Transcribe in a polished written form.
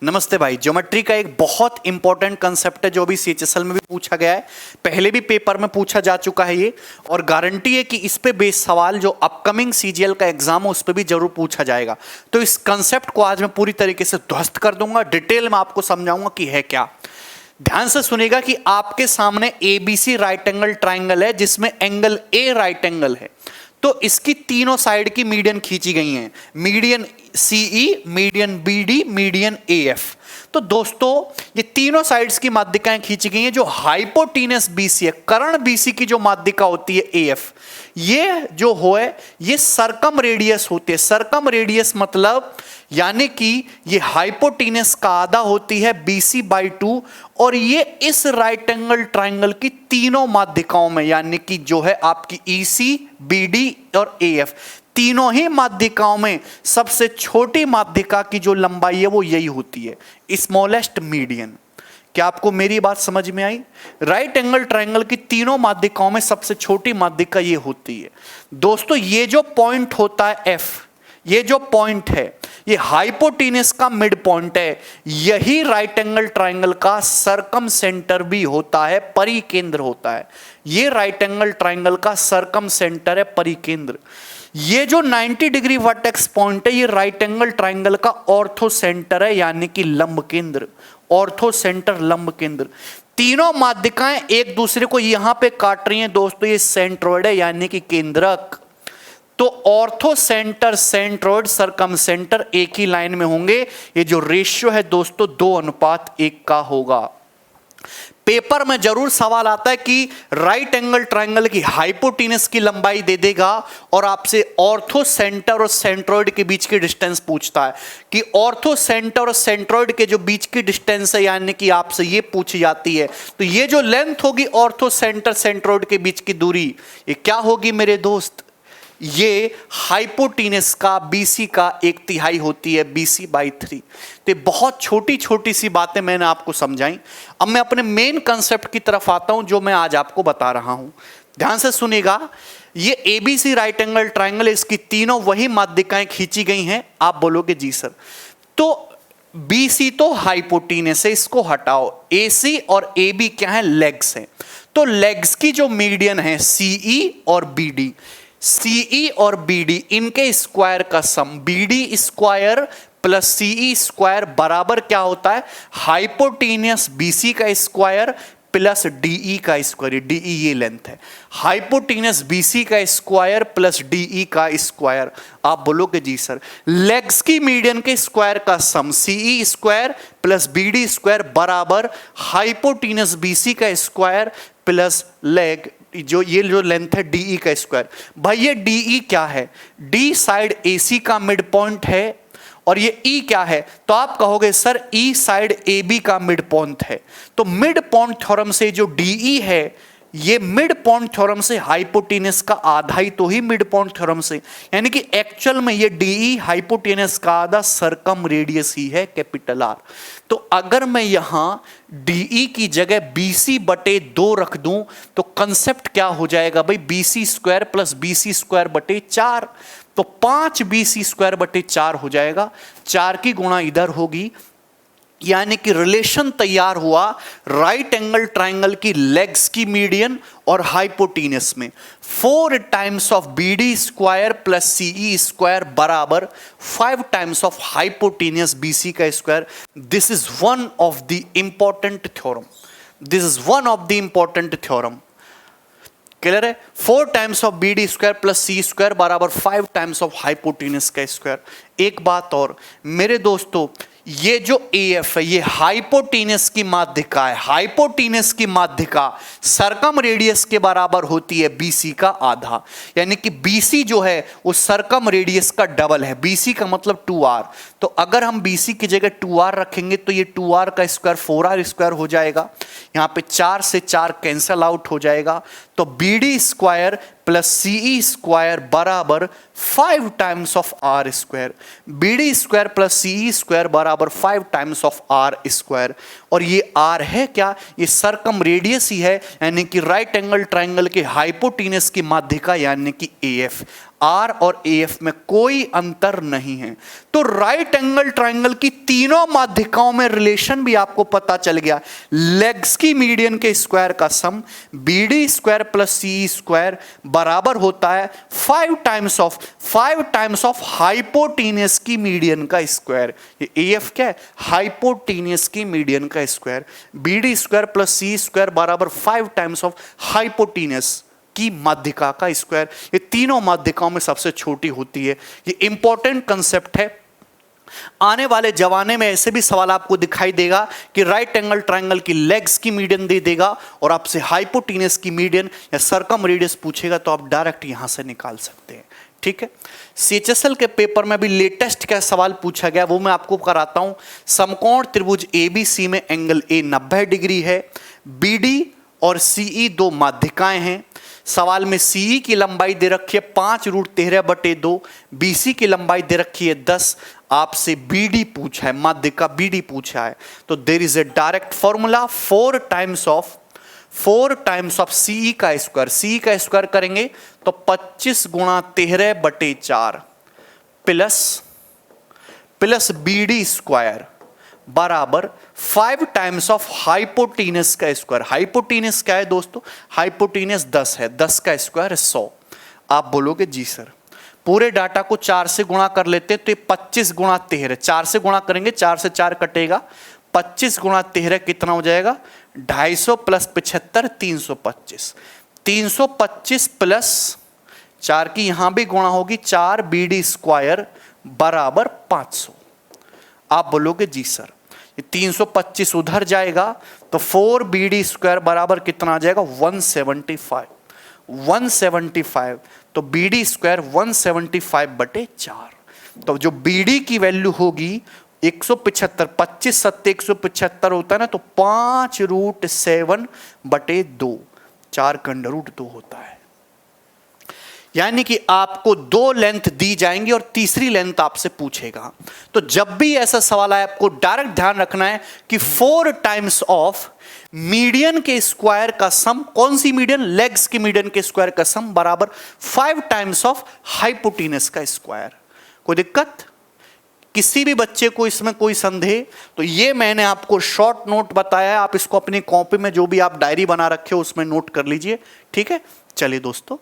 नमस्ते भाई। ज्योमेट्री का एक बहुत इंपॉर्टेंट कंसेप्ट है जो भी सीएचएसएल में भी पूछा गया है, पहले भी पेपर में पूछा जा चुका है ये, और गारंटी है कि इस पे बेस सवाल जो अपकमिंग सीजीएल का एग्जाम हो उस पे भी जरूर पूछा जाएगा। तो इस कंसेप्ट को आज मैं पूरी तरीके से ध्वस्त कर दूंगा, डिटेल में आपको समझाऊंगा कि है क्या। ध्यान से सुनिएगा कि आपके सामने एबीसी राइट एंगल ट्राइंगल है जिसमें एंगल ए राइट एंगल है, तो इसकी तीनों साइड की मीडियन खींची गई हैं, median CE, median BD, median AF. तो दोस्तों ये तीनों साइड्स की माध्यिकाएं खींची गई हैं। जो हाइपोटीनस बीसी है, कर्ण बीसी की जो माध्यिका होती है एएफ, ये जो हो है ये सरकम रेडियस होती है। सरकम रेडियस मतलब यानी कि ये हाइपोटीनस का आधा होती है BC/2, और ये इस राइट एंगल ट्राइंगल की तीनों माध्यिकाओं में यानी कि जो है आपकी EC, BD और AF, तीनों ही माध्यिकाओं में सबसे छोटी माध्यिका की जो लंबाई है वो यही होती है, स्मॉलेस्ट मीडियन। क्या आपको मेरी बात समझ में आई? राइट एंगल ट्राइंगल की तीनों माध्यिकाओं में सबसे छोटी माध्यिका ये होती है। दोस्तों ये जो पॉइंट होता है F, ये जो पॉइंट है ये हाइपोटीनस का मिड पॉइंट है, यही राइट एंगल ट्राइंगल का सरकम सेंटर भी होता है, परिकेंद्र होता है। ये राइट एंगल ट्राइंगल का सरकम सेंटर है, परिकेंद्र। ये जो 90 डिग्री वर्टेक्स पॉइंट है ये राइट एंगल ट्राइंगल का ऑर्थो सेंटर है यानी कि लंब केंद्र, ऑर्थो सेंटर लंब केंद्र। तीनों माध्यिकाएं एक दूसरे को यहां पे काट रही हैं दोस्तों, ये सेंट्रोइड है यानी कि केंद्रक। तो ऑर्थो सेंटर, सेंट्रोइड, सरकम सेंटर एक ही लाइन में होंगे। ये जो रेशियो है दोस्तों 2:1 का होगा। पेपर में जरूर सवाल आता है कि राइट एंगल ट्राइंगल की हाइपोटीनस की लंबाई दे देगा और आपसे ऑर्थो सेंटर और सेंट्रोइड के बीच की डिस्टेंस पूछता है कि ऑर्थो सेंटर और सेंट्रोइड के जो बीच की डिस्टेंस है यानी कि आपसे ये पूछी जाती है, तो ये जो लेंथ होगी ऑर्थो सेंटर सेंट्रोइड के बीच की दूरी, ये क्या होगी मेरे दोस्त? ये हाइपोटीनस का BC का 1/3 होती है, BC/3। तो ये बहुत छोटी छोटी सी बातें मैंने आपको समझाई। अब मैं अपने मेन कंसेप्ट की तरफ आता हूं जो मैं आज आपको बता रहा हूं। ध्यान से सुनिएगा, ये ABC राइट एंगल ट्राइंगल, इसकी तीनों वही माध्यिकाएं खींची गई हैं। आप बोलोगे जी सर, तो BC तो हाइपोटीनस है, इसको हटाओ। AC और AB क्या है? लेग्स हैं। तो लेग्स की जो मीडियन है CE और BD, CE और BD इनके स्क्वायर का सम BD square plus CE square बराबर क्या होता है? हाइपोटीनियस BC का स्क्वायर प्लस DE का स्क्वायर। DE ये लेंथ है। हाइपोटीनियस BC का स्क्वायर प्लस DE का स्क्वायर। आप बोलोगे जी सर, लेग्स की मीडियन के स्क्वायर का सम CE square plus BD square बराबर हाइपोटीनियस BC का स्क्वायर प्लस लेग जो ये जो लेंथ है DE का स्क्वायर। भाई ये DE क्या है? D साइड AC का मिड पॉइंट है, और ये E क्या है? तो आप कहोगे सर E साइड AB का मिड पॉइंट है। तो मिड पॉइंट थ्योरम से जो DE है, ये मिड पॉइंट थ्योरम से हाइपोटीनस का आधा ही, तो ही मिड पॉइंट थ्योरम से, यानी कि एक्चुअल में ये DE हाइपोटीनस का आधा सरकम रेडियस ही है, कैपिटल R। तो अगर मैं यहां DE की जगह BC/2 रख दूं तो कंसेप्ट क्या हो जाएगा भाई? BC square plus BC square बटे 4, तो 5BC स्क्वायर बटे 4 हो जाएगा। 4 की गुणा इधर होगी, यानी कि रिलेशन तैयार हुआ राइट एंगल ट्राइंगल की लेग्स की मीडियन और हाइपोटीनस में। 4 times of BD square plus CE square बराबर 5 टाइम्स ऑफ हाइपोटीनियस BC का square. This is one of the important theorem, this is one of the important theorem. Clear है? 4 times of BD square plus C square बराबर 5 times of हाइपोटीनस का square. एक बात और मेरे दोस्तों, ये जो AF है ये हाइपोटीनस की माध्यिका है। हाइपोटीनस की माध्यिका सरकम रेडियस के बराबर होती है BC का आधा, यानी कि BC जो है वो सरकम रेडियस का डबल है। BC का मतलब 2R, तो अगर हम BC की जगह 2R रखेंगे तो ये 2R का स्क्वायर 4R स्क्वायर हो जाएगा। यहाँ पे 4 से 4 कैंसल आउट हो जाएगा, तो BD square plus CE square बराबर 5 times of R square. BD square plus CE square बराबर 5 टाइम्स ऑफ R स्क्वायर। और ये R है क्या? ये सरकम रेडियस ही है, यानी कि राइट एंगल ट्राइंगल के हाइपोटीनस की माध्यिका यानी कि AF। आर और एएफ में कोई अंतर नहीं है। तो राइट एंगल ट्राइंगल की तीनों माध्यिकाओं में रिलेशन भी आपको पता चल गया। लेग्स की मीडियन के स्क्वायर का सम बीडी स्क्वायर प्लस सी स्क्वायर बराबर होता है 5 टाइम्स ऑफ हाइपोटेनियस की मीडियन का स्क्वायर। ये एएफ क्या है? हाइपोटेनियस की मीडियन का स्क्वायर। बीडी स्क्वायर प्लस सी स्क्वायर बराबर 5 टाइम्स ऑफ हाइपोटेनियस की माध्यिका का स्क्वायर। ये तीनों माध्यिकाओं में सबसे छोटी होती है। ये इंपॉर्टेंट कंसेप्ट है। आने वाले जमाने में ऐसे भी सवाल आपको दिखाई देगा कि राइट एंगल ट्रायंगल की लेग्स की मीडियन दे देगा और आपसे हाइपोटेनियस की मीडियन या सर्कम रेडियस पूछेगा तो आप डायरेक्ट यहां से निकाल सकते हैं। ठीक है। सीएचएसएल के पेपर में भी लेटेस्ट क्या सवाल पूछा गया वो मैं आपको कराता हूं। समकोण त्रिभुज एबीसी में एंगल ए 90 डिग्री है। बीडी और सीई दो माध्यिकाएं हैं। सवाल में सीई की लंबाई दे रखी है 5√13/2, बीसी की लंबाई दे रखी है 10। आपसे बीडी पूछा है, माध्यिका बीडी पूछा है, तो there is a direct formula 4 times of CE का स्क्वायर। सीई का स्क्वायर करेंगे तो 25 गुणा 13/4 प्लस बीडी स्क्वायर बराबर 5 टाइम्स ऑफ हाइपोटेनियस का स्क्वायर। हाइपोटेनियस क्या है दोस्तों? हाइपोटेनियस 10 है, 10 का स्क्वायर है 100। आप बोलोगे जी सर पूरे डाटा को 4 से गुणा कर लेते हैं तो ये 25 गुणा 13, 4 से गुणा करेंगे, 4 से 4 कटेगा, 25 गुणा 13 कितना हो जाएगा? 250 प्लस 75 325। 325 प्लस 4 की यहां भी गुणा होगी 4 बीडी स्क्वायर बराबर 500। आप बोलोगे जी सर ये 325 उधर जाएगा तो 4 बीडी स्क्वायर बराबर कितना आ जाएगा? 175। तो बीडी स्क्वायर 175/4। तो जो बीडी की वैल्यू होगी 175, 25 7 175 होता है ना, तो 5√7/2, 4 का √2 होता है। यानी कि आपको 2 लेंथ दी जाएंगी और तीसरी लेंथ आपसे पूछेगा। तो जब भी ऐसा सवाल आए आपको डायरेक्ट ध्यान रखना है कि 4 टाइम्स ऑफ मीडियन के स्क्वायर का सम, कौन सी मीडियन? लेग्स की मीडियन के स्क्वायर का सम बराबर 5 टाइम्स ऑफ हाइपोटेनस का स्क्वायर। कोई दिक्कत? किसी भी बच्चे को इसमें कोई संदेह? तो ये मैंने आपको शॉर्ट नोट बताया है, आप इसको अपनी कॉपी में जो भी आप डायरी बना रखे हो उसमें नोट कर लीजिए। ठीक है, चलिए दोस्तों।